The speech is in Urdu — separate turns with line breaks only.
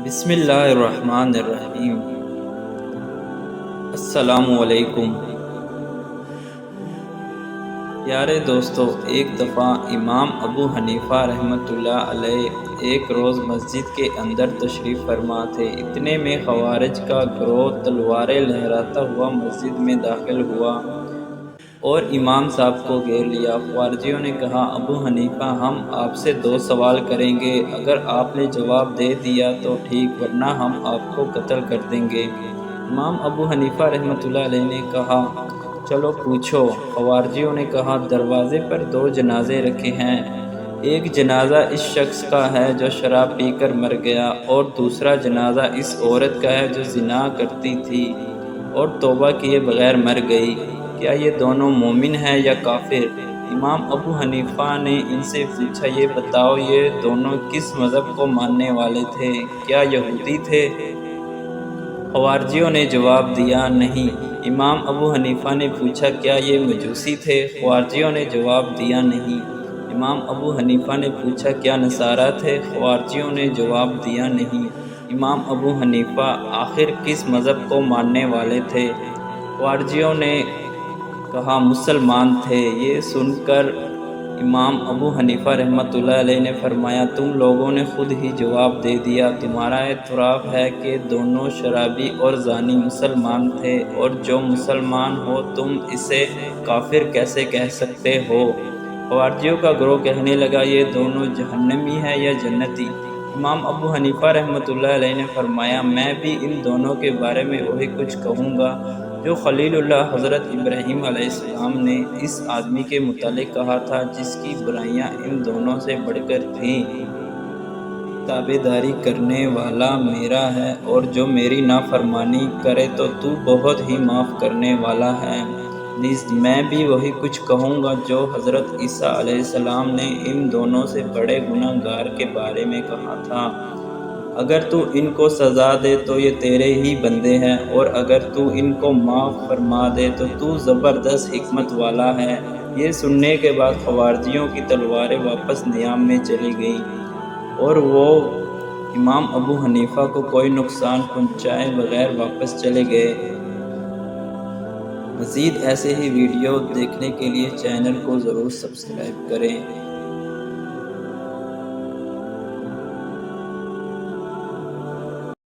بسم اللہ الرحمن الرحیم۔ السلام علیکم۔ پیارے دوستو، ایک دفعہ امام ابو حنیفہ رحمۃ اللہ علیہ ایک روز مسجد کے اندر تشریف فرما تھے۔ اتنے میں خوارج کا گروہ تلواریں لہراتا ہوا مسجد میں داخل ہوا اور امام صاحب کو گھیر لیا۔ خوارجیوں نے کہا، ابو حنیفہ، ہم آپ سے 2 سوال کریں گے، اگر آپ نے جواب دے دیا تو ٹھیک، ورنہ ہم آپ کو قتل کر دیں گے۔ امام ابو حنیفہ رحمۃ اللہ علیہ نے کہا، چلو پوچھو۔ خوارجیوں نے کہا، دروازے پر 2 جنازے رکھے ہیں، ایک جنازہ اس شخص کا ہے جو شراب پی کر مر گیا، اور دوسرا جنازہ اس عورت کا ہے جو زنا کرتی تھی اور توبہ کیے بغیر مر گئی، کیا یہ دونوں مومن ہیں یا کافر؟ امام ابو حنیفہ نے ان سے پوچھا، یہ بتاؤ یہ دونوں کس مذہب کو ماننے والے تھے؟ کیا یہودی تھے؟ خوارجیوں نے جواب دیا، نہیں۔ امام ابو حنیفہ نے پوچھا، کیا یہ مجوسی تھے؟ خوارجیوں نے جواب دیا، نہیں۔ امام ابو حنیفہ نے پوچھا، کیا نصارہ تھے؟ خوارجیوں نے جواب دیا، نہیں۔ امام ابو حنیفہ آخر کس مذہب کو ماننے والے تھے؟ خوارجیوں نے کہا، مسلمان تھے۔ یہ سن کر امام ابو حنیفہ رحمۃ اللہ علیہ نے فرمایا، تم لوگوں نے خود ہی جواب دے دیا، تمہارا اعتراف ہے کہ دونوں شرابی اور زانی مسلمان تھے، اور جو مسلمان ہو تم اسے کافر کیسے کہہ سکتے ہو؟ خوارجیوں کا گروہ کہنے لگا، یہ دونوں جہنمی ہیں یا جنتی؟ امام ابو حنیفہ رحمۃ اللہ علیہ نے فرمایا، میں بھی ان دونوں کے بارے میں وہی کچھ کہوں گا جو خلیل اللہ حضرت ابراہیم علیہ السلام نے اس آدمی کے متعلق کہا تھا جس کی برائیاں ان دونوں سے بڑھ کر تھیں۔ تابعداری کرنے والا میرا ہے، اور جو میری نافرمانی کرے تو تو بہت ہی معاف کرنے والا ہے۔ نیز میں بھی وہی کچھ کہوں گا جو حضرت عیسیٰ علیہ السلام نے ان دونوں سے بڑے گناہ گار کے بارے میں کہا تھا۔ اگر تو ان کو سزا دے تو یہ تیرے ہی بندے ہیں، اور اگر تو ان کو معاف فرما دے تو تو زبردست حکمت والا ہے۔ یہ سننے کے بعد خوارجیوں کی تلواریں واپس نیام میں چلی گئیں، اور وہ امام ابو حنیفہ کو کوئی نقصان پہنچائے بغیر واپس چلے گئے۔ مزید ایسے ہی ویڈیو دیکھنے کے لیے چینل کو ضرور سبسکرائب کریں۔